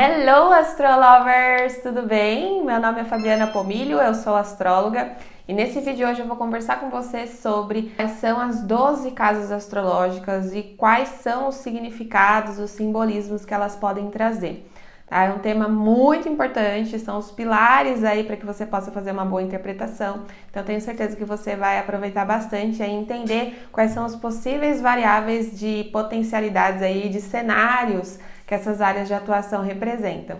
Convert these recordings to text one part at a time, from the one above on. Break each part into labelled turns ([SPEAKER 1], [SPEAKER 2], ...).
[SPEAKER 1] Hello, Astrolovers! Tudo bem? Meu nome é Fabiana Pomilho, eu sou astróloga e nesse vídeo hoje eu vou conversar com você sobre quais são as 12 casas astrológicas e quais são os significados, os simbolismos que elas podem trazer. Tá? É um tema muito importante, são os pilares aí para que você possa fazer uma boa interpretação. Então tenho certeza que você vai aproveitar bastante e entender quais são os possíveis variáveis de potencialidades aí, de cenários que essas áreas de atuação representam.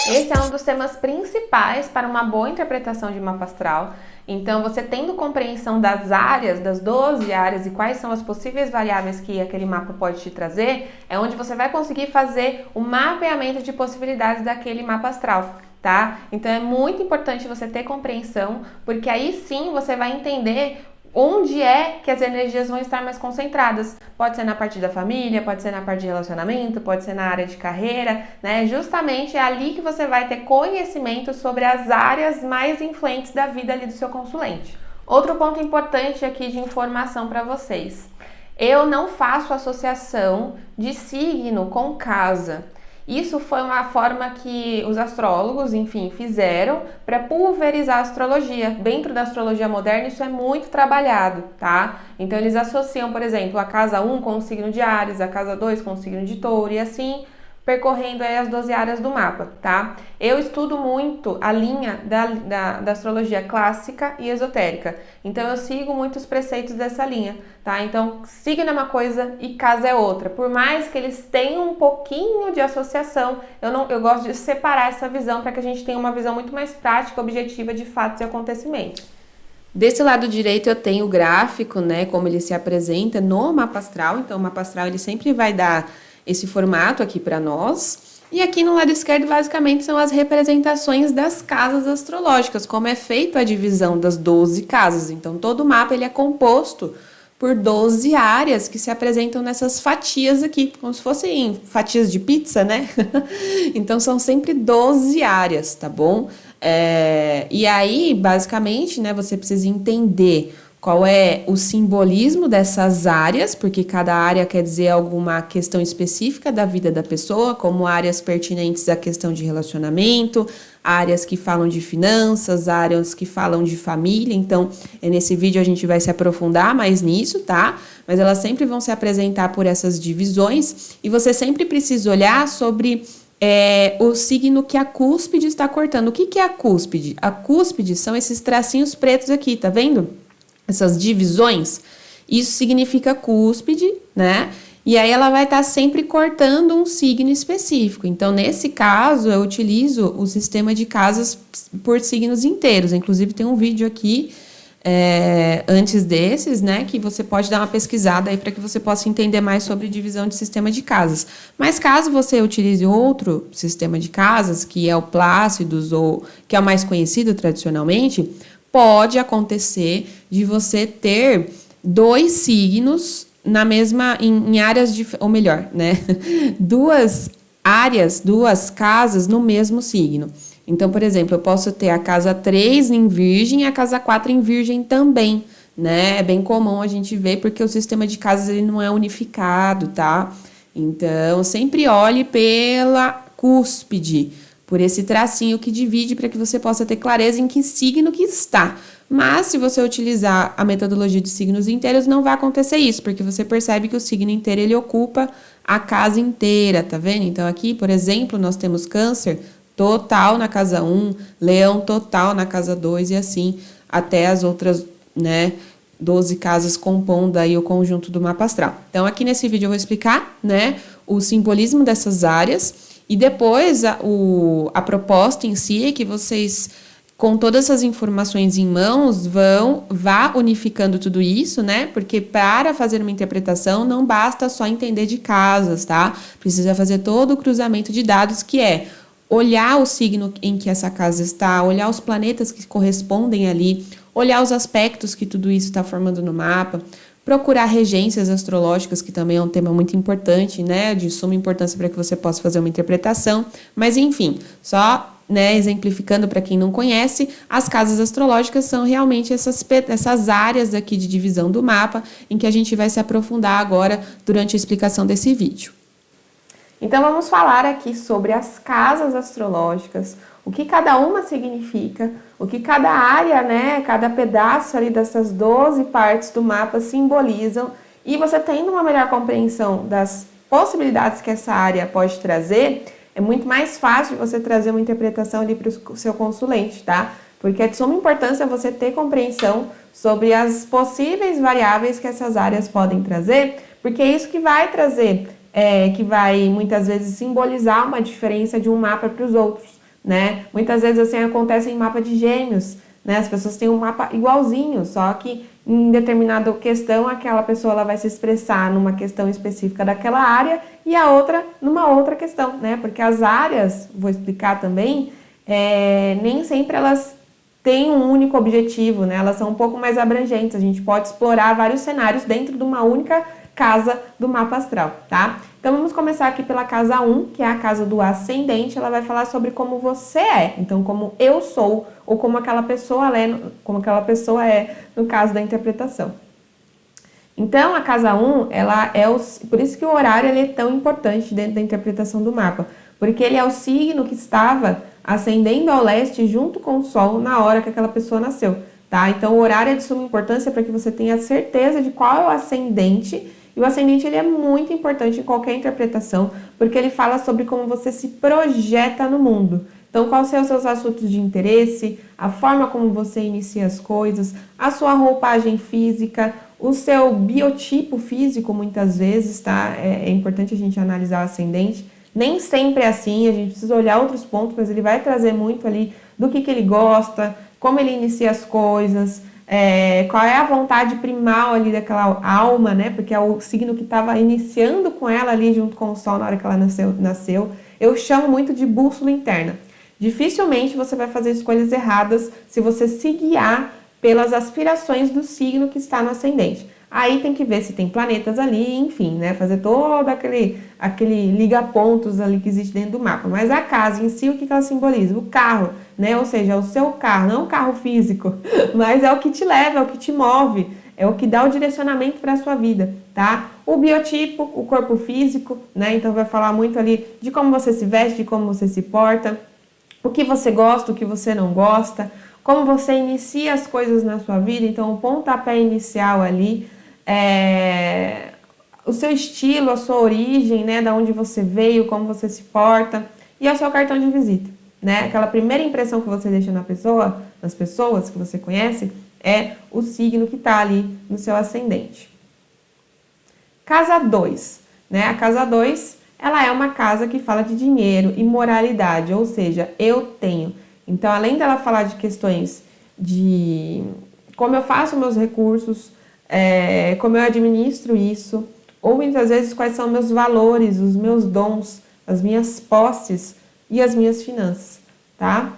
[SPEAKER 1] Esse é um dos temas principais para uma boa interpretação de mapa astral. Então, você tendo compreensão das áreas, das 12 áreas e quais são as possíveis variáveis que aquele mapa pode te trazer, é onde você vai conseguir fazer o mapeamento de possibilidades daquele mapa astral. Tá? Então, é muito importante você ter compreensão, porque aí sim você vai entender onde é que as energias vão estar mais concentradas. Pode ser na parte da família, pode ser na parte de relacionamento, pode ser na área de carreira, né? Justamente é ali que você vai ter conhecimento sobre as áreas mais influentes da vida ali do seu consulente. Outro ponto importante aqui de informação para vocês. Eu não faço associação de signo com casa. Isso foi uma forma que os astrólogos, enfim, fizeram para pulverizar a astrologia. Dentro da astrologia moderna, isso é muito trabalhado, tá? Então, eles associam, por exemplo, a casa 1 com o signo de Áries, a casa 2 com o signo de Touro e assim percorrendo aí as 12 áreas do mapa, tá? Eu estudo muito a linha da astrologia clássica e esotérica, então eu sigo muitos preceitos dessa linha, tá? Então, signo é uma coisa e casa é outra. Por mais que eles tenham um pouquinho de associação, eu gosto de separar essa visão para que a gente tenha uma visão muito mais prática, objetiva de fatos e acontecimentos. Desse lado direito eu tenho o gráfico, né, como ele se apresenta no mapa astral. Então, o mapa astral ele sempre vai dar esse formato aqui para nós. E aqui no lado esquerdo, basicamente, são as representações das casas astrológicas, como é feita a divisão das 12 casas. Então, todo o mapa ele é composto por 12 áreas que se apresentam nessas fatias aqui, como se fossem fatias de pizza, né? Então, são sempre 12 áreas, tá bom? E aí, basicamente, né, você precisa entender qual é o simbolismo dessas áreas, porque cada área quer dizer alguma questão específica da vida da pessoa, como áreas pertinentes à questão de relacionamento, áreas que falam de finanças, áreas que falam de família. Então, nesse vídeo a gente vai se aprofundar mais nisso, tá? Mas elas sempre vão se apresentar por essas divisões e você sempre precisa olhar sobre o signo que a cúspide está cortando. O que é a cúspide? A cúspide são esses tracinhos pretos aqui, tá vendo? Essas divisões, isso significa cúspide, né? E aí ela vai estar sempre cortando um signo específico. Então, nesse caso, eu utilizo o sistema de casas por signos inteiros. Inclusive, tem um vídeo aqui antes desses, né? Que você pode dar uma pesquisada aí para que você possa entender mais sobre divisão de sistema de casas. Mas caso você utilize outro sistema de casas, que é o Plácidos, ou que é o mais conhecido tradicionalmente, pode acontecer de você ter dois signos na mesma, em áreas, ou melhor, né? Duas áreas, duas casas no mesmo signo. Então, por exemplo, eu posso ter a casa 3 em Virgem e a casa 4 em Virgem também, né? É bem comum a gente ver, porque o sistema de casas ele não é unificado, tá? Então, sempre olhe pela cúspide, por esse tracinho que divide, para que você possa ter clareza em que signo que está. Mas, se você utilizar a metodologia de signos inteiros, não vai acontecer isso, porque você percebe que o signo inteiro, ele ocupa a casa inteira, tá vendo? Então, aqui, por exemplo, nós temos Câncer total na casa 1, Leão total na casa 2 e assim, até as outras, né, 12 casas compondo aí o conjunto do mapa astral. Então, aqui nesse vídeo eu vou explicar, né, o simbolismo dessas áreas. E depois, a proposta em si é que vocês, com todas essas informações em mãos, vá unificando tudo isso, né? Porque para fazer uma interpretação não basta só entender de casas, tá? Precisa fazer todo o cruzamento de dados, que é olhar o signo em que essa casa está, olhar os planetas que correspondem ali, olhar os aspectos que tudo isso está formando no mapa, Procurar regências astrológicas, que também é um tema muito importante, né, de suma importância para que você possa fazer uma interpretação. Mas, enfim, só, né, exemplificando para quem não conhece, as casas astrológicas são realmente essas áreas aqui de divisão do mapa, em que a gente vai se aprofundar agora durante a explicação desse vídeo. Então, vamos falar aqui sobre as casas astrológicas, o que cada uma significa, o que cada área, né, cada pedaço ali dessas 12 partes do mapa simbolizam, e você tendo uma melhor compreensão das possibilidades que essa área pode trazer, é muito mais fácil você trazer uma interpretação ali para o seu consulente, tá? Porque é de suma importância você ter compreensão sobre as possíveis variáveis que essas áreas podem trazer, porque é isso que vai trazer, que vai muitas vezes simbolizar uma diferença de um mapa para os outros, né? Muitas vezes assim acontece em mapa de gêmeos, né? As pessoas têm um mapa igualzinho, só que em determinada questão aquela pessoa ela vai se expressar numa questão específica daquela área e a outra numa outra questão, né? Porque as áreas, vou explicar também, nem sempre elas têm um único objetivo, né? Elas são um pouco mais abrangentes, a gente pode explorar vários cenários dentro de uma única casa do mapa astral, tá? Então vamos começar aqui pela casa 1, que é a casa do ascendente. Ela vai falar sobre como você é, então como eu sou, ou como aquela pessoa é no caso da interpretação. Então a casa 1, ela é por isso que o horário ele é tão importante dentro da interpretação do mapa, porque ele é o signo que estava ascendendo ao leste junto com o Sol na hora que aquela pessoa nasceu, tá? Então o horário é de suma importância para que você tenha certeza de qual é o ascendente. E o ascendente ele é muito importante em qualquer interpretação, porque ele fala sobre como você se projeta no mundo. Então, quais são os seus assuntos de interesse, a forma como você inicia as coisas, a sua roupagem física, o seu biotipo físico, muitas vezes, tá? É importante a gente analisar o ascendente. Nem sempre é assim, a gente precisa olhar outros pontos, mas ele vai trazer muito ali do que ele gosta, como ele inicia as coisas, qual é a vontade primal ali daquela alma, né? Porque é o signo que estava iniciando com ela ali junto com o Sol na hora que ela nasceu. Eu chamo muito de bússola interna. Dificilmente você vai fazer escolhas erradas se você se guiar pelas aspirações do signo que está no ascendente. Aí tem que ver se tem planetas ali, enfim, né? Fazer todo aquele liga-pontos ali que existe dentro do mapa. Mas a casa em si, o que ela simboliza? O carro, né? Ou seja, é o seu carro, não o carro físico, mas é o que te leva, é o que te move, é o que dá o direcionamento para a sua vida, tá? O biotipo, o corpo físico, né? Então vai falar muito ali de como você se veste, de como você se porta, o que você gosta, o que você não gosta, como você inicia as coisas na sua vida. Então o pontapé inicial ali, o seu estilo, a sua origem, né, da onde você veio, como você se porta, e é o seu cartão de visita, né? Aquela primeira impressão que você deixa nas pessoas que você conhece, é o signo que está ali no seu ascendente. Casa 2, né? A casa 2, ela é uma casa que fala de dinheiro e moralidade, ou seja, eu tenho. Então, além dela falar de questões de como eu faço meus recursos, como eu administro isso, ou muitas vezes quais são meus valores, os meus dons, as minhas posses e as minhas finanças, tá?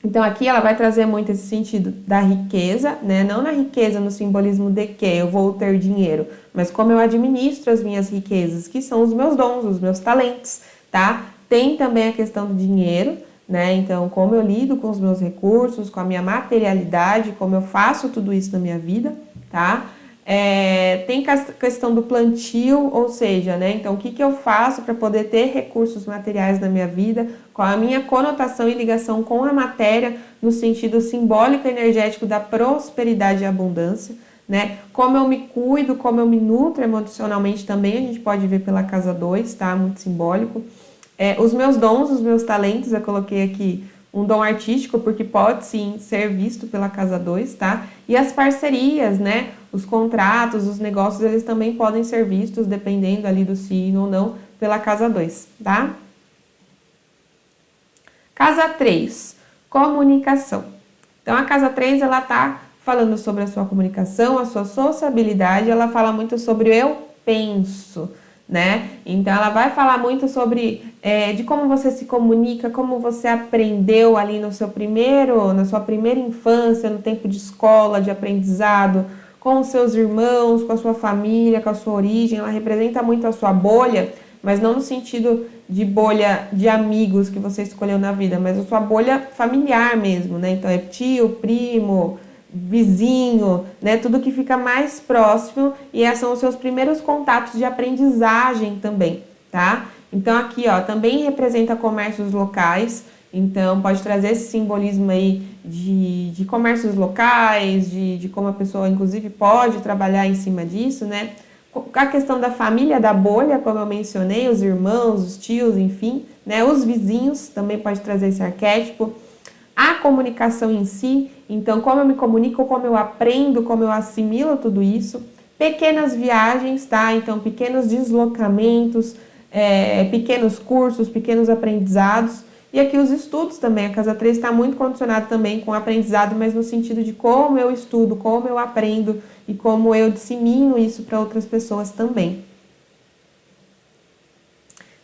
[SPEAKER 1] Então aqui ela vai trazer muito esse sentido da riqueza, né? Não na riqueza no simbolismo de que eu vou ter dinheiro, mas como eu administro as minhas riquezas, que são os meus dons, os meus talentos, tá? Tem também a questão do dinheiro, né? Então como eu lido com os meus recursos, com a minha materialidade, como eu faço tudo isso na minha vida, tá? Tem questão do plantio, ou seja, né? Então o que eu faço para poder ter recursos materiais na minha vida, qual a minha conotação e ligação com a matéria no sentido simbólico e energético da prosperidade e abundância, né? Como eu me cuido, como eu me nutro emocionalmente também, a gente pode ver pela casa 2, tá? Muito simbólico. Os meus dons, os meus talentos, eu coloquei aqui um dom artístico, porque pode sim ser visto pela casa 2, tá? E as parcerias, né? Os contratos, os negócios, eles também podem ser vistos, dependendo ali do signo ou não, pela casa 2, tá? Casa 3, comunicação. Então, a casa 3, ela tá falando sobre a sua comunicação, a sua sociabilidade, ela fala muito sobre o eu penso, né? Então, ela vai falar muito sobre de como você se comunica, como você aprendeu ali na sua primeira infância, no tempo de escola, de aprendizado, com os seus irmãos, com a sua família, com a sua origem. Ela representa muito a sua bolha, mas não no sentido de bolha de amigos que você escolheu na vida, mas a sua bolha familiar mesmo, né? Então é tio, primo, vizinho, né? Tudo que fica mais próximo, e esses são os seus primeiros contatos de aprendizagem também, tá? Então aqui, ó, também representa comércios locais, então pode trazer esse simbolismo aí de comércios locais, de como a pessoa, inclusive, pode trabalhar em cima disso, né? A questão da família, da bolha, como eu mencionei, os irmãos, os tios, enfim, né? Os vizinhos também pode trazer esse arquétipo. A comunicação em si, então como eu me comunico, como eu aprendo, como eu assimilo tudo isso. Pequenas viagens, tá? Então pequenos deslocamentos, pequenos cursos, pequenos aprendizados. E aqui os estudos também, a casa 3 está muito condicionada também com o aprendizado, mas no sentido de como eu estudo, como eu aprendo e como eu dissemino isso para outras pessoas também.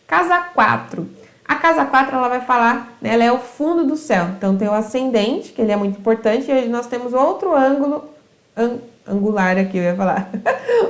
[SPEAKER 1] Casa 4. A casa 4, ela vai falar, né, ela é o fundo do céu. Então tem o ascendente, que ele é muito importante, e aí nós temos outro ângulo, angular aqui eu ia falar,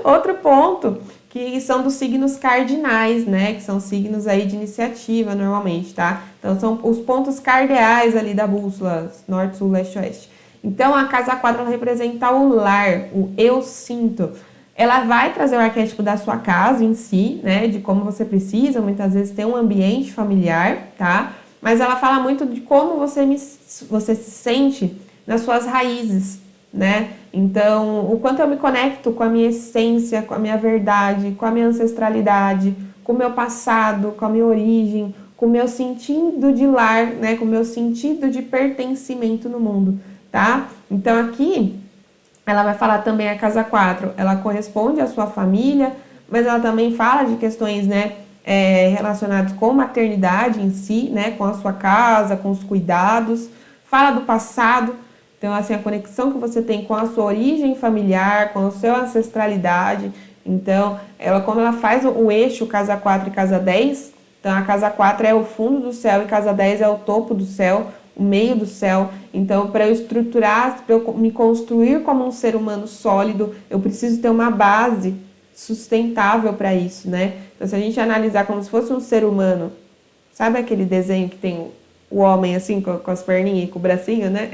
[SPEAKER 1] outro ponto, que são dos signos cardinais, né, que são signos aí de iniciativa normalmente, tá? Então são os pontos cardeais ali da bússola, norte, sul, leste, oeste. Então a casa 4, ela representa o lar, o eu sinto. Ela vai trazer o arquétipo da sua casa em si, né, de como você precisa, muitas vezes, ter um ambiente familiar, tá? Mas ela fala muito de como você se sente nas suas raízes, né? Então, o quanto eu me conecto com a minha essência, com a minha verdade, com a minha ancestralidade, com o meu passado, com a minha origem, com o meu sentido de lar, né, com o meu sentido de pertencimento no mundo, tá? Então, aqui ela vai falar também a casa 4, ela corresponde à sua família, mas ela também fala de questões, né, relacionadas com maternidade em si, né, com a sua casa, com os cuidados, fala do passado, então assim, a conexão que você tem com a sua origem familiar, com a sua ancestralidade. Então, como ela faz o eixo casa 4 e casa 10, então a casa 4 é o fundo do céu e casa 10 é o topo do céu, o meio do céu. Então, para eu estruturar, para eu me construir como um ser humano sólido, eu preciso ter uma base sustentável para isso, né? Então, se a gente analisar como se fosse um ser humano, sabe aquele desenho que tem o homem assim, com as perninhas e com o bracinho, né?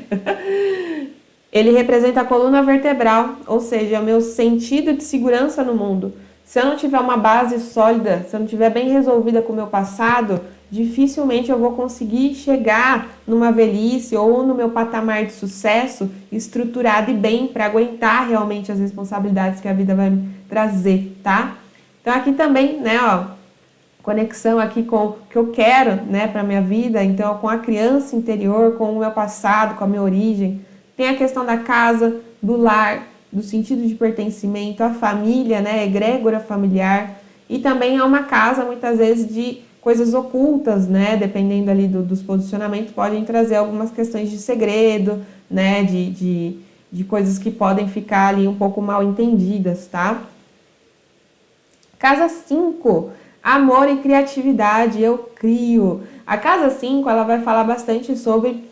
[SPEAKER 1] Ele representa a coluna vertebral, ou seja, o meu sentido de segurança no mundo. Se eu não tiver uma base sólida, se eu não tiver bem resolvida com o meu passado, dificilmente eu vou conseguir chegar numa velhice ou no meu patamar de sucesso estruturado e bem para aguentar realmente as responsabilidades que a vida vai me trazer, tá? Então aqui também, né, ó, conexão aqui com o que eu quero, né, para minha vida, então com a criança interior, com o meu passado, com a minha origem. Tem a questão da casa, do lar, do sentido de pertencimento, a família, né, egrégora familiar, e também é uma casa muitas vezes de coisas ocultas, né, dependendo ali dos posicionamentos, podem trazer algumas questões de segredo, né, de coisas que podem ficar ali um pouco mal entendidas, tá? Casa 5, amor e criatividade, eu crio. A casa 5, ela vai falar bastante sobre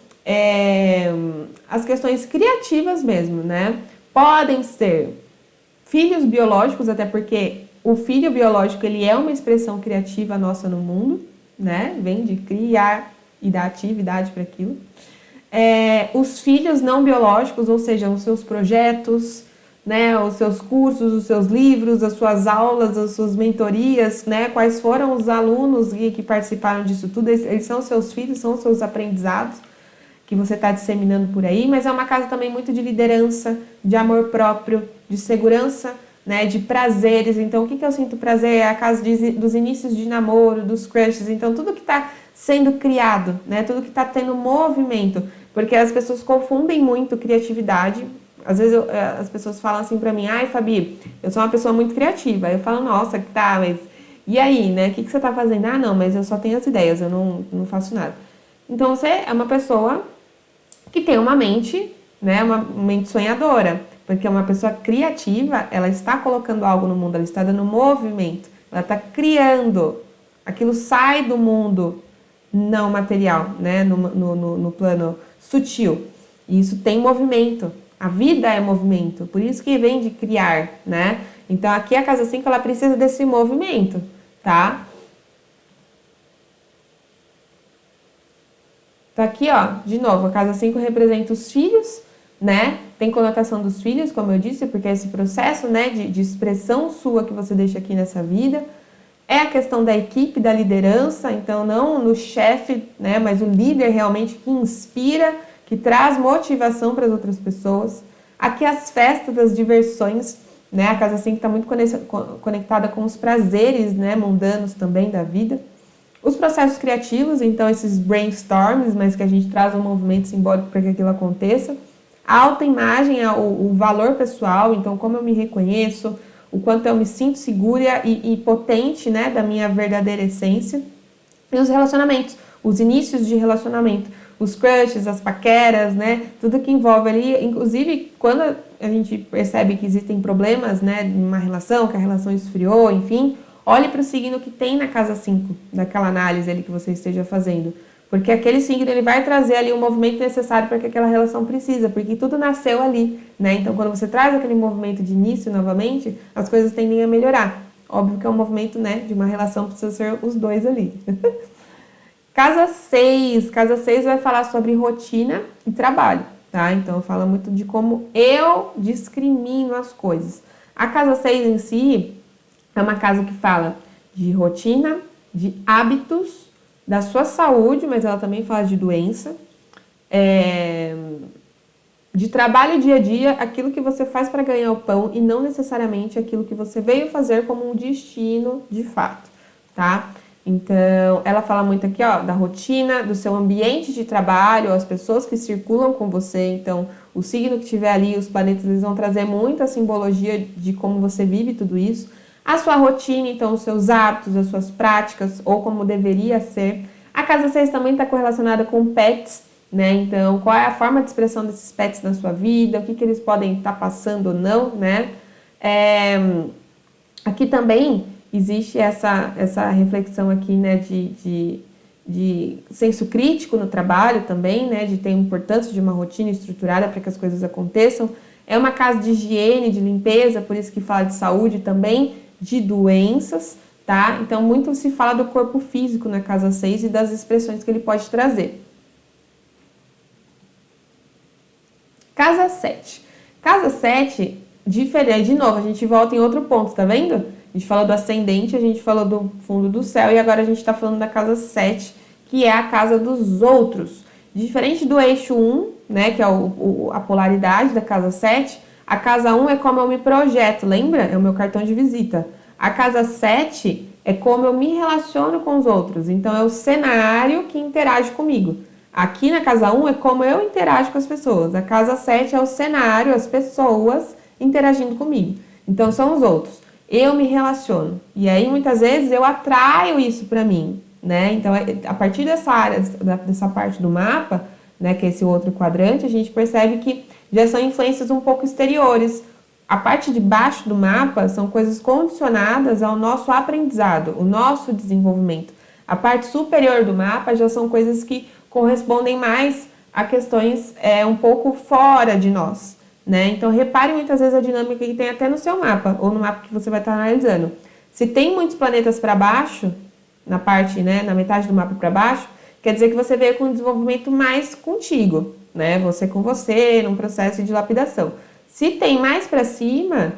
[SPEAKER 1] as questões criativas mesmo, né? Podem ser filhos biológicos, até porque o filho biológico, ele é uma expressão criativa nossa no mundo, né? Vem de criar e dar atividade para aquilo. Os filhos não biológicos, ou seja, os seus projetos, né? Os seus cursos, os seus livros, as suas aulas, as suas mentorias, né? Quais foram os alunos que participaram disso tudo, eles são seus filhos, são seus aprendizados que você está disseminando por aí, mas é uma casa também muito de liderança, de amor próprio, de segurança, né, de prazeres. Então, o que eu sinto prazer é a casa dos inícios de namoro, dos crushes, então tudo que está sendo criado, né, tudo que está tendo movimento, porque as pessoas confundem muito criatividade. Às vezes as pessoas falam assim pra mim, ai Fabi, eu sou uma pessoa muito criativa. Aí eu falo, nossa, que tá, mas e aí, né, o que você tá fazendo? Ah, não, mas eu só tenho as ideias, eu não faço nada. Então você é uma pessoa que tem uma mente, né, uma mente sonhadora, porque uma pessoa criativa, ela está colocando algo no mundo, ela está dando movimento, ela está criando, aquilo sai do mundo não material, né, no plano sutil, e isso tem movimento, A vida é movimento, por isso que vem de criar, né? Então, aqui a casa 5, ela precisa desse movimento, tá? Então, aqui, ó, de novo, a casa 5 representa os filhos, né? Tem conotação dos filhos, como eu disse, porque é esse processo, né, de expressão sua que você deixa aqui nessa vida. É a questão da equipe, da liderança, então não no chefe, né, mas o líder realmente que inspira, que traz motivação para as outras pessoas. Aqui as festas, as diversões, né, a casa 5 está muito conectada com os prazeres, né, mundanos também da vida. Os processos criativos, então esses brainstorms, mas que a gente traz um movimento simbólico para que aquilo aconteça. A autoimagem, o valor pessoal, então como eu me reconheço, o quanto eu me sinto segura e potente, né, da minha verdadeira essência. E os relacionamentos, os inícios de relacionamento, os crushes, as paqueras, né, tudo que envolve ali, inclusive quando a gente percebe que existem problemas, né, numa relação, que a relação esfriou, enfim, olhe para o signo que tem na casa 5, daquela análise ali que você esteja fazendo. Porque aquele signo, ele vai trazer ali o movimento necessário para que aquela relação precisa, porque tudo nasceu ali, né? Então, quando você traz aquele movimento de início novamente, as coisas tendem a melhorar. Óbvio que é um movimento, né, de uma relação, precisa ser os dois ali. Casa 6 vai falar sobre rotina e trabalho, tá? Então, fala muito de como eu discrimino as coisas. A casa 6 em si é uma casa que fala de rotina, de hábitos, da sua saúde, mas ela também fala de doença, de trabalho dia a dia, aquilo que você faz para ganhar o pão e não necessariamente aquilo que você veio fazer como um destino de fato, tá? Então, ela fala muito aqui, ó, da rotina, do seu ambiente de trabalho, as pessoas que circulam com você. Então, o signo que tiver ali, os planetas, eles vão trazer muita simbologia de como você vive tudo isso. A sua rotina, então, os seus hábitos, as suas práticas, ou como deveria ser. A casa 6 também está correlacionada com pets, né? Então, qual é a forma de expressão desses pets na sua vida, o que eles podem estar passando ou não, né? Aqui também existe essa reflexão aqui, né, de senso crítico no trabalho também, né, de ter a importância de uma rotina estruturada para que as coisas aconteçam. É uma casa de higiene, de limpeza, por isso que fala de saúde também, de doenças, tá? Então, muito se fala do corpo físico na casa 6 e das expressões que ele pode trazer. Casa 7. Casa 7, diferente, de novo, a gente volta em outro ponto, tá vendo? A gente falou do ascendente, a gente falou do fundo do céu e agora a gente tá falando da casa 7, que é a casa dos outros. Diferente do eixo 1, né, que é a polaridade da casa 7, a casa 1 é como eu me projeto, lembra? É o meu cartão de visita. A casa 7 é como eu me relaciono com os outros, então é o cenário que interage comigo. Aqui na casa 1 é como eu interajo com as pessoas. A casa 7 é o cenário, as pessoas interagindo comigo. Então são os outros. Eu me relaciono. E aí muitas vezes eu atraio isso para mim, né? Então a partir dessa área, dessa parte do mapa, né, que é esse outro quadrante, a gente percebe que já são influências um pouco exteriores. A parte de baixo do mapa são coisas condicionadas ao nosso aprendizado, o nosso desenvolvimento. A parte superior do mapa já são coisas que correspondem mais a questões um pouco fora de nós, né? Então, repare muitas vezes a dinâmica que tem até no seu mapa, ou no mapa que você vai estar analisando. Se tem muitos planetas para baixo, na parte, né, na metade do mapa para baixo, quer dizer que você veio com um desenvolvimento mais contigo, né? Você com você, num processo de lapidação. Se tem mais para cima,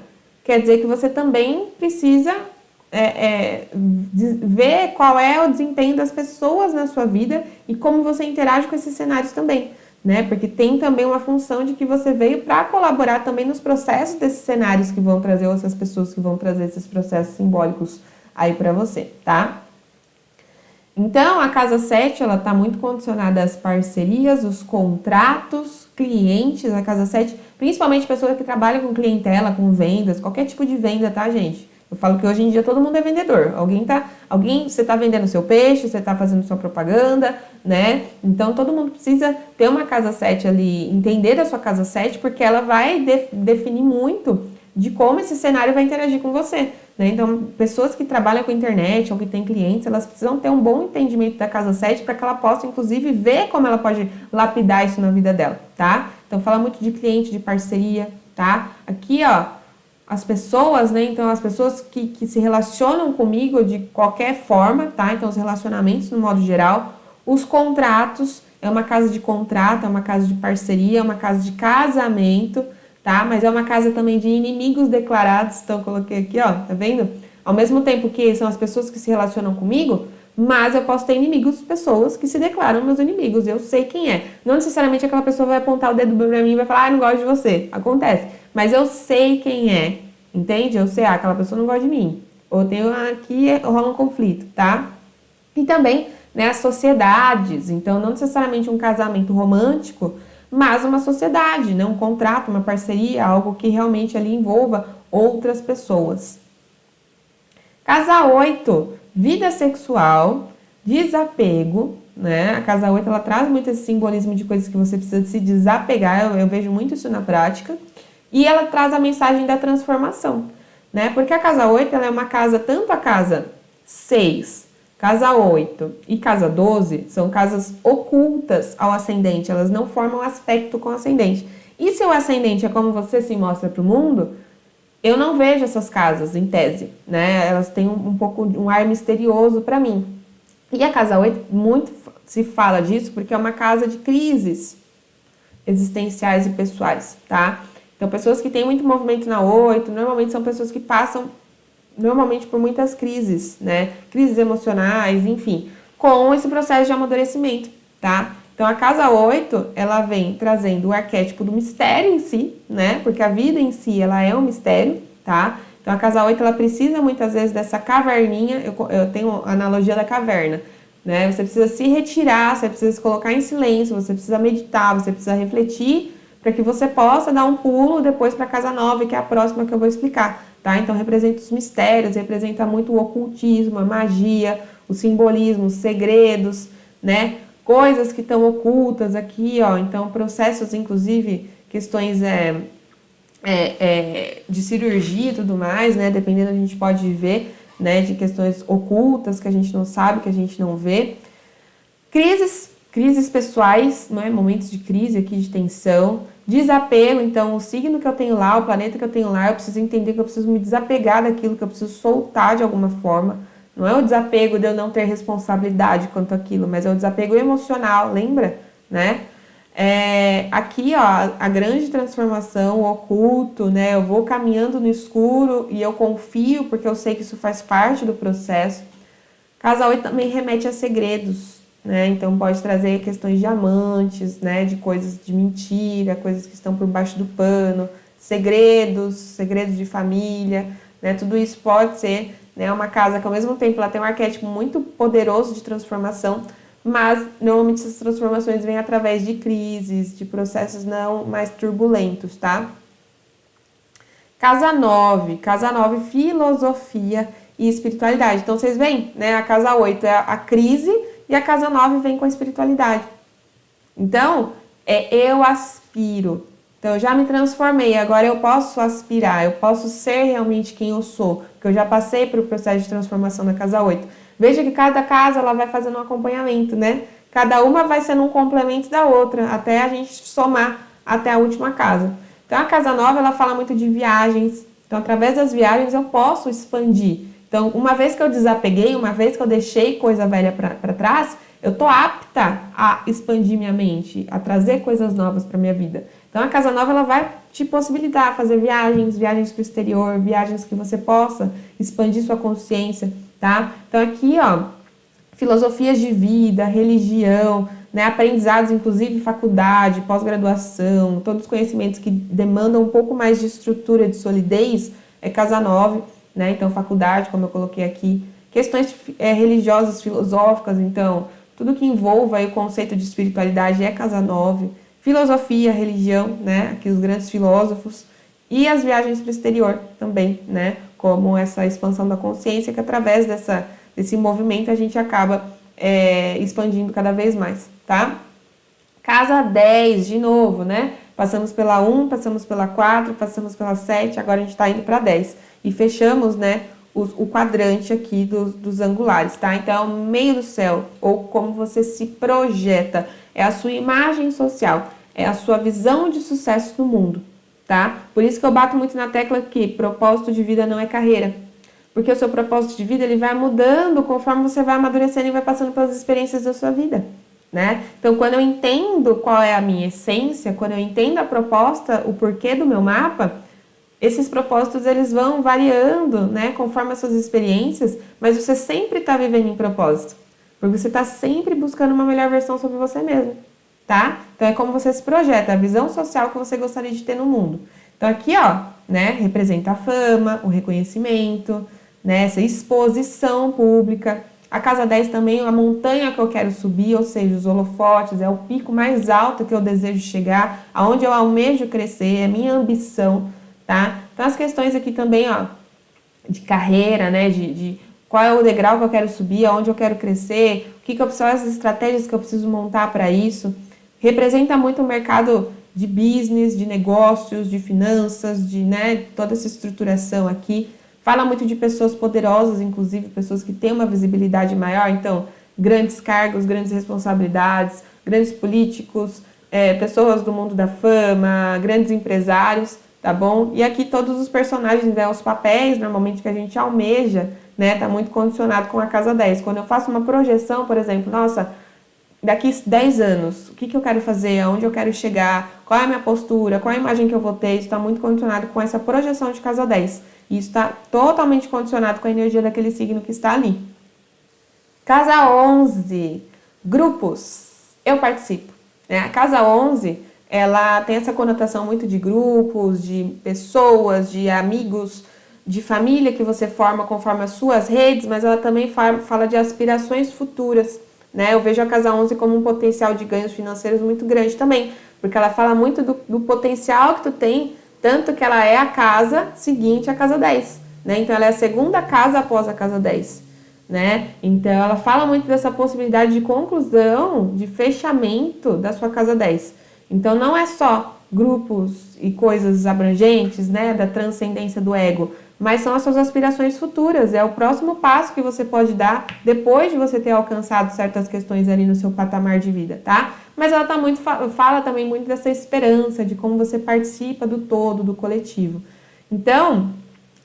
[SPEAKER 1] quer dizer que você também precisa ver qual é o desempenho das pessoas na sua vida e como você interage com esses cenários também, né? Porque tem também uma função de que você veio para colaborar também nos processos desses cenários que vão trazer, ou essas pessoas que vão trazer esses processos simbólicos aí para você, tá? Então, a casa 7, ela tá muito condicionada às parcerias, os contratos, clientes, a casa 7, principalmente pessoas que trabalham com clientela, com vendas, qualquer tipo de venda, tá, gente? Eu falo que hoje em dia todo mundo é vendedor. Você tá vendendo seu peixe, você tá fazendo sua propaganda, né? Então, todo mundo precisa ter uma casa 7 ali, entender da sua casa 7, porque ela vai definir muito de como esse cenário vai interagir com você, né? Então, pessoas que trabalham com internet ou que têm clientes, elas precisam ter um bom entendimento da casa 7 para que ela possa, inclusive, ver como ela pode lapidar isso na vida dela, tá? Então, fala muito de cliente, de parceria, tá? Aqui, ó, as pessoas, né? Então, as pessoas que se relacionam comigo de qualquer forma, tá? Então, os relacionamentos no modo geral, os contratos, é uma casa de contrato, é uma casa de parceria, é uma casa de casamento, tá? Mas é uma casa também de inimigos declarados, então eu coloquei aqui, ó, tá vendo? Ao mesmo tempo que são as pessoas que se relacionam comigo, mas eu posso ter inimigos, pessoas que se declaram meus inimigos, eu sei quem é. Não necessariamente aquela pessoa vai apontar o dedo pra mim e vai falar, não gosto de você, acontece. Mas eu sei quem é, entende? Eu sei, aquela pessoa não gosta de mim. Ou tem aqui, rola um conflito, tá? E também, né, as sociedades, então não necessariamente um casamento romântico, mas uma sociedade, né, um contrato, uma parceria, algo que realmente ali envolva outras pessoas. Casa 8, vida sexual, desapego, né? A casa 8, ela traz muito esse simbolismo de coisas que você precisa se desapegar, eu vejo muito isso na prática. E ela traz a mensagem da transformação, né? Porque a casa 8, ela é uma casa, tanto a casa 6, casa 8 e casa 12, são casas ocultas ao ascendente, elas não formam aspecto com o ascendente. E se o ascendente é como você se mostra para o mundo, eu não vejo essas casas, em tese, né? Elas têm um pouco um ar misterioso para mim. E a casa 8, muito se fala disso porque é uma casa de crises existenciais e pessoais, tá? Então, pessoas que têm muito movimento na 8, normalmente são pessoas que passam, normalmente, por muitas crises, né? Crises emocionais, enfim, com esse processo de amadurecimento, tá? Então, a casa 8, ela vem trazendo o arquétipo do mistério em si, né? Porque a vida em si, ela é um mistério, tá? Então, a casa 8, ela precisa muitas vezes dessa caverninha, eu tenho a analogia da caverna, né? Você precisa se retirar, você precisa se colocar em silêncio, você precisa meditar, você precisa refletir, para que você possa dar um pulo depois para a casa 9, que é a próxima que eu vou explicar, tá? Então, representa os mistérios, representa muito o ocultismo, a magia, o simbolismo, os segredos, né? Coisas que estão ocultas aqui, ó. Então, processos, inclusive, questões de cirurgia e tudo mais, né? Dependendo, a gente pode ver, né? De questões ocultas que a gente não sabe, que a gente não vê. Crises pessoais, né? Momentos de crise aqui, de tensão. Desapego, então, o signo que eu tenho lá, o planeta que eu tenho lá, eu preciso entender que eu preciso me desapegar daquilo, que eu preciso soltar de alguma forma. Não é o desapego de eu não ter responsabilidade quanto àquilo, mas é o desapego emocional, lembra? Né? Aqui, ó, a grande transformação, o oculto, né? Eu vou caminhando no escuro e eu confio, porque eu sei que isso faz parte do processo. Casa 8 também remete a segredos, né? Então pode trazer questões de amantes, né? De coisas de mentira, coisas que estão por baixo do pano, segredos de família, né? Tudo isso pode ser, né, uma casa que ao mesmo tempo ela tem um arquétipo muito poderoso de transformação, mas normalmente essas transformações vêm através de crises, de processos não mais turbulentos, tá? Casa 9, filosofia e espiritualidade. Então vocês veem, né? A casa 8 é a crise e a casa 9 vem com a espiritualidade. Então, eu aspiro. Então, eu já me transformei, agora eu posso aspirar, eu posso ser realmente quem eu sou, porque eu já passei pelo processo de transformação na casa 8. Veja que cada casa ela vai fazendo um acompanhamento, né? Cada uma vai sendo um complemento da outra, até a gente somar até a última casa. Então, a casa 9, ela fala muito de viagens. Então, através das viagens, eu posso expandir. Então, uma vez que eu desapeguei, uma vez que eu deixei coisa velha para trás, eu tô apta a expandir minha mente, a trazer coisas novas para minha vida. Então, a casa 9, ela vai te possibilitar fazer viagens para o exterior, viagens que você possa expandir sua consciência, tá? Então, aqui, ó, filosofias de vida, religião, né, aprendizados, inclusive faculdade, pós-graduação, todos os conhecimentos que demandam um pouco mais de estrutura, de solidez, é casa 9, né? Então, faculdade, como eu coloquei aqui, questões religiosas, filosóficas, então, tudo que envolva aí o conceito de espiritualidade é casa 9, filosofia, religião, né? Aqui os grandes filósofos, e as viagens para o exterior também, né? Como essa expansão da consciência, que através desse movimento a gente acaba expandindo cada vez mais, tá? Casa 10, de novo, né? Passamos pela 1, passamos pela 4, passamos pela 7, agora a gente tá indo para 10. E fechamos, né, o quadrante aqui dos angulares, tá? Então, é o meio do céu, ou como você se projeta, é a sua imagem social, é a sua visão de sucesso no mundo, tá? Por isso que eu bato muito na tecla que propósito de vida não é carreira, porque o seu propósito de vida, ele vai mudando conforme você vai amadurecendo e vai passando pelas experiências da sua vida, né? Então, quando eu entendo qual é a minha essência, quando eu entendo a proposta, o porquê do meu mapa, esses propósitos, eles vão variando, né, conforme as suas experiências, mas você sempre está vivendo em propósito, porque você está sempre buscando uma melhor versão sobre você mesmo, tá? Então, é como você se projeta, a visão social que você gostaria de ter no mundo. Então, aqui, ó, né, representa a fama, o reconhecimento, né, essa exposição pública. A casa 10 também é a montanha que eu quero subir, ou seja, os holofotes, é o pico mais alto que eu desejo chegar, aonde eu almejo crescer, é a minha ambição, tá? Então, as questões aqui também, ó, de carreira, né, de qual é o degrau que eu quero subir, aonde eu quero crescer, o que eu preciso, as estratégias que eu preciso montar para isso, representa muito o mercado de business, de negócios, de finanças, de, né, toda essa estruturação aqui. Fala muito de pessoas poderosas, inclusive pessoas que têm uma visibilidade maior, então, grandes cargos, grandes responsabilidades, grandes políticos, pessoas do mundo da fama, grandes empresários, tá bom? E aqui todos os personagens, né, os papéis, normalmente, que a gente almeja, né, tá muito condicionado com a casa 10. Quando eu faço uma projeção, por exemplo, nossa, daqui 10 anos, o que eu quero fazer, aonde eu quero chegar, qual é a minha postura, qual é a imagem que eu vou ter, isso está muito condicionado com essa projeção de casa 10. E isso está totalmente condicionado com a energia daquele signo que está ali. Casa 11, grupos. Eu participo, né? A casa 11, ela tem essa conotação muito de grupos, de pessoas, de amigos, de família que você forma conforme as suas redes, mas ela também fala de aspirações futuras, né? Eu vejo a casa 11 como um potencial de ganhos financeiros muito grande também, porque ela fala muito do potencial que tu tem, tanto que ela é a casa seguinte à casa 10, né? Então, ela é a segunda casa após a casa 10, né? Então, ela fala muito dessa possibilidade de conclusão, de fechamento da sua casa 10. Então, não é só grupos e coisas abrangentes, né, da transcendência do ego, mas são as suas aspirações futuras, é o próximo passo que você pode dar depois de você ter alcançado certas questões ali no seu patamar de vida, tá? Mas ela tá muito, fala também muito dessa esperança, de como você participa do todo, do coletivo. Então,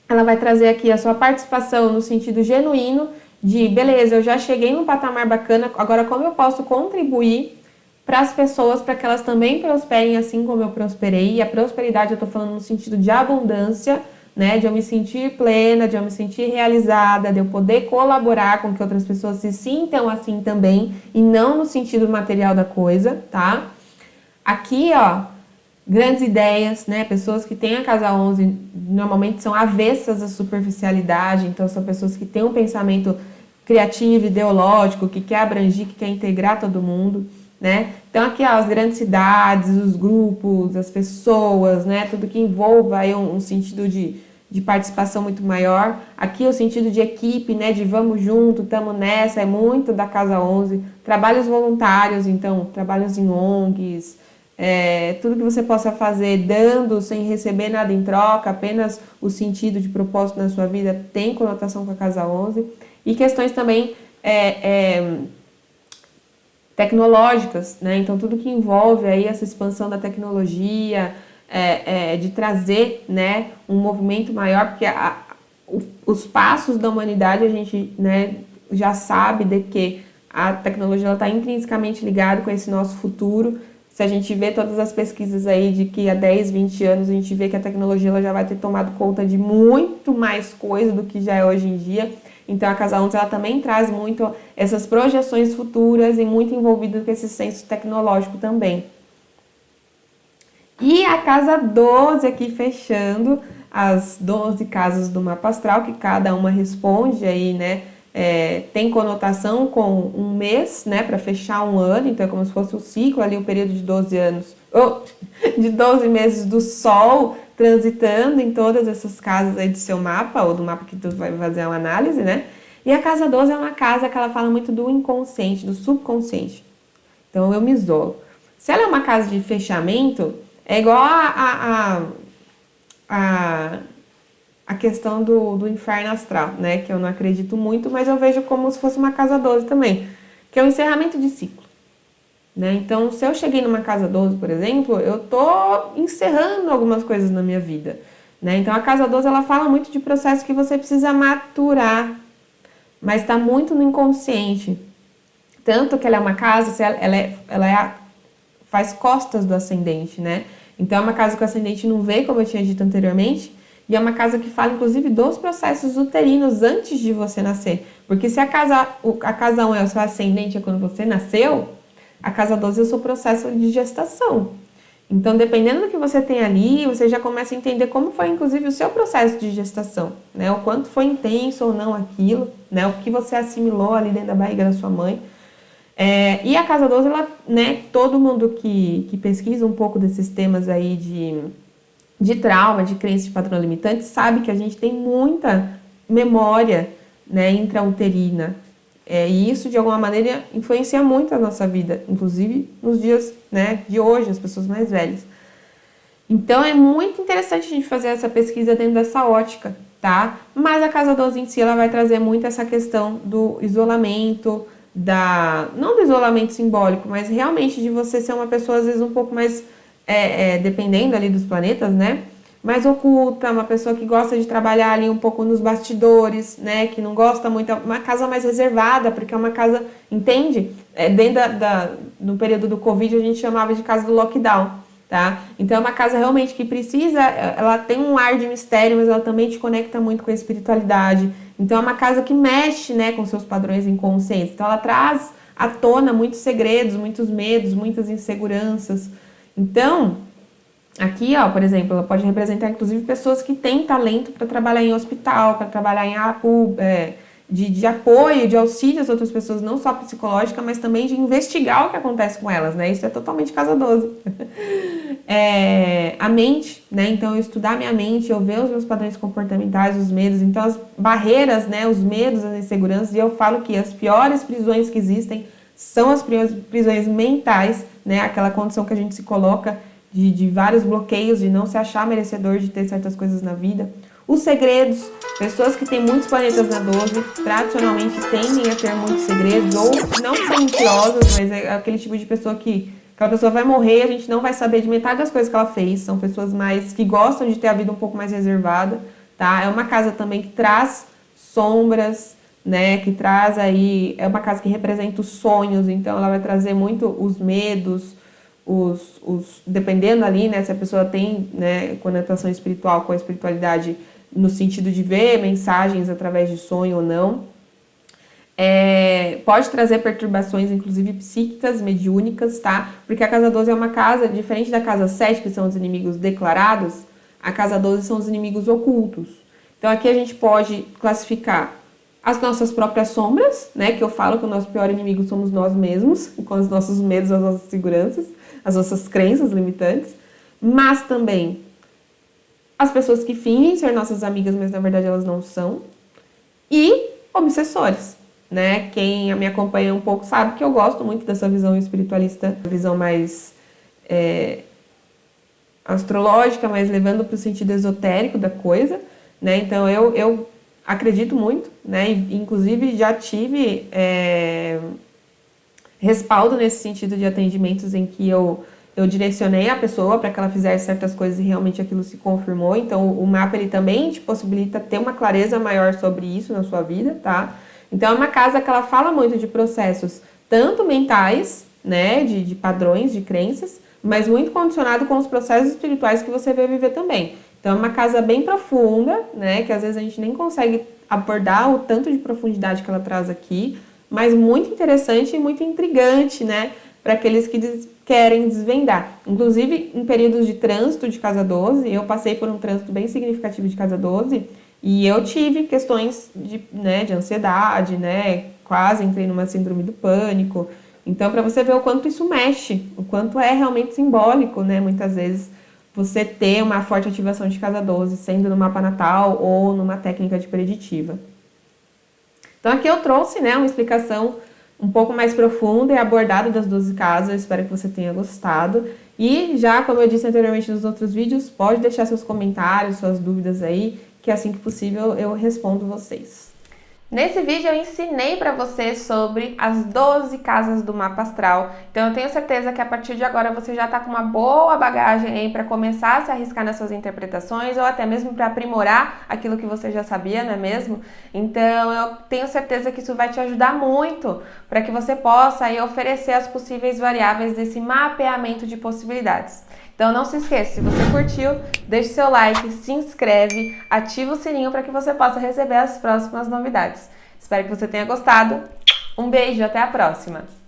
[SPEAKER 1] ela vai trazer aqui a sua participação no sentido genuíno de, beleza, eu já cheguei num patamar bacana, agora como eu posso contribuir para as pessoas, para que elas também prosperem assim como eu prosperei. E a prosperidade eu estou falando no sentido de abundância, né, de eu me sentir plena, de eu me sentir realizada, de eu poder colaborar com que outras pessoas se sintam assim também, e não no sentido material da coisa, tá? Aqui, ó, grandes ideias, né, pessoas que têm a casa 11 normalmente são avessas à superficialidade, então são pessoas que têm um pensamento criativo, ideológico, que quer abranger, que quer integrar todo mundo, né? Então aqui, ó, as grandes cidades, os grupos, as pessoas, né, tudo que envolva aí um sentido de participação muito maior. Aqui o sentido de equipe, né, de vamos junto, tamo nessa, é muito da casa 11. Trabalhos voluntários, então, trabalhos em ONGs, tudo que você possa fazer dando, sem receber nada em troca, apenas o sentido de propósito na sua vida tem conotação com a casa 11. E questões também tecnológicas, né? Então, tudo que envolve aí essa expansão da tecnologia, de trazer, né, um movimento maior, porque os passos da humanidade a gente, né, já sabe de que a tecnologia está intrinsecamente ligada com esse nosso futuro. Se a gente vê todas as pesquisas aí de que há 10, 20 anos a gente vê que a tecnologia ela já vai ter tomado conta de muito mais coisa do que já é hoje em dia. Então, a casa 11 ela também traz muito essas projeções futuras e muito envolvido com esse senso tecnológico também. E a casa 12 aqui fechando as 12 casas do mapa astral, que cada uma responde aí, né? Tem conotação com um mês, né? Para fechar um ano, então é como se fosse o ciclo ali, o período de 12 anos, de 12 meses do Sol transitando em todas essas casas aí do seu mapa, ou do mapa que tu vai fazer uma análise, né? E a casa 12 é uma casa que ela fala muito do inconsciente, do subconsciente. Então, eu me isolo. Se ela é uma casa de fechamento, é igual a a questão do inferno astral, né? Que eu não acredito muito, mas eu vejo como se fosse uma casa 12 também, que é o encerramento de ciclo, né? Então, se eu cheguei numa casa 12, por exemplo, eu tô encerrando algumas coisas na minha vida, né? Então, a casa 12, ela fala muito de processo que você precisa maturar, mas está muito no inconsciente. Tanto que ela é uma casa, faz costas do ascendente, né? Então, é uma casa que o ascendente não vê, como eu tinha dito anteriormente, e é uma casa que fala, inclusive, dos processos uterinos antes de você nascer. Porque se a casa 1 é o seu ascendente, é quando você nasceu, a casa 12 é o seu processo de gestação. Então, dependendo do que você tem ali, você já começa a entender como foi, inclusive, o seu processo de gestação, né? O quanto foi intenso ou não aquilo, né? O que você assimilou ali dentro da barriga da sua mãe. E a casa 12, ela, né? Todo mundo que pesquisa um pouco desses temas aí de trauma, de crença de padrão limitante, sabe que a gente tem muita memória, né, intrauterina. E isso, de alguma maneira, influencia muito a nossa vida, inclusive nos dias, né, de hoje, as pessoas mais velhas. Então, é muito interessante a gente fazer essa pesquisa dentro dessa ótica, tá? Mas a casa 12 em si, ela vai trazer muito essa questão do isolamento, não do isolamento simbólico, mas realmente de você ser uma pessoa, às vezes, um pouco mais, dependendo ali dos planetas, né? Mais oculta, uma pessoa que gosta de trabalhar ali um pouco nos bastidores, né, que não gosta muito, uma casa mais reservada, porque é uma casa, entende? Dentro no período do Covid, a gente chamava de casa do lockdown, tá? Então é uma casa realmente que precisa, ela tem um ar de mistério, mas ela também te conecta muito com a espiritualidade. Então é uma casa que mexe, né, com seus padrões inconscientes. Então ela traz à tona muitos segredos, muitos medos, muitas inseguranças. Então, aqui, ó, por exemplo, ela pode representar, inclusive, pessoas que têm talento para trabalhar em hospital, para trabalhar em de apoio, de auxílio às outras pessoas, não só psicológica, mas também de investigar o que acontece com elas, né? Isso é totalmente casa 12. A mente, né? Então, eu estudar minha mente, eu ver os meus padrões comportamentais, os medos, então as barreiras, né? Os medos, as inseguranças, e eu falo que as piores prisões que existem são as prisões mentais, né? Aquela condição que a gente se coloca de vários bloqueios, de não se achar merecedor de ter certas coisas na vida. Os segredos, pessoas que têm muitos planetas na 12, tradicionalmente tendem a ter muitos segredos, ou não são mentirosas, mas é aquele tipo de pessoa que aquela pessoa vai morrer e a gente não vai saber de metade das coisas que ela fez. São pessoas mais que gostam de ter a vida um pouco mais reservada, tá? É uma casa também que traz sombras, né? Que traz aí, é uma casa que representa os sonhos, então ela vai trazer muito os medos, dependendo ali, né, se a pessoa tem, né, conotação espiritual com a espiritualidade no sentido de ver mensagens através de sonho ou não. Pode trazer perturbações, inclusive psíquicas, mediúnicas, tá? Porque a casa 12 é uma casa, diferente da casa 7, que são os inimigos declarados, a casa 12 são os inimigos ocultos. Então aqui a gente pode classificar as nossas próprias sombras, né, que eu falo que o nosso pior inimigo somos nós mesmos, com os nossos medos, as nossas seguranças, as nossas crenças limitantes, mas também as pessoas que fingem ser nossas amigas, mas na verdade elas não são, e obsessores, né? Quem me acompanha um pouco sabe que eu gosto muito dessa visão espiritualista, visão mais astrológica, mas levando para o sentido esotérico da coisa, né? Então eu acredito muito, né? Inclusive já tive respaldo nesse sentido de atendimentos em que eu direcionei a pessoa para que ela fizesse certas coisas e realmente aquilo se confirmou. Então, o mapa ele também te possibilita ter uma clareza maior sobre isso na sua vida, tá? Então, é uma casa que ela fala muito de processos tanto mentais, né, de padrões, de crenças, mas muito condicionado com os processos espirituais que você vai viver também. Então, é uma casa bem profunda, né, que às vezes a gente nem consegue abordar o tanto de profundidade que ela traz aqui, mas muito interessante e muito intrigante, né, para aqueles que querem desvendar. Inclusive, em períodos de trânsito de casa 12, eu passei por um trânsito bem significativo de casa 12 e eu tive questões de ansiedade, né, quase entrei numa síndrome do pânico. Então, para você ver o quanto isso mexe, o quanto é realmente simbólico, né, muitas vezes, você ter uma forte ativação de casa 12, sendo no mapa natal ou numa técnica de preditiva. Então aqui eu trouxe, né, uma explicação um pouco mais profunda e abordada das 12 casas, eu espero que você tenha gostado. E já, como eu disse anteriormente nos outros vídeos, pode deixar seus comentários, suas dúvidas aí, que assim que possível eu respondo vocês. Nesse vídeo eu ensinei para você sobre as 12 casas do mapa astral, então eu tenho certeza que a partir de agora você já está com uma boa bagagem aí para começar a se arriscar nas suas interpretações ou até mesmo para aprimorar aquilo que você já sabia, não é mesmo? Então eu tenho certeza que isso vai te ajudar muito para que você possa aí oferecer as possíveis variáveis desse mapeamento de possibilidades. Então não se esqueça, se você curtiu, deixe seu like, se inscreve, ativa o sininho para que você possa receber as próximas novidades. Espero que você tenha gostado. Um beijo, até a próxima!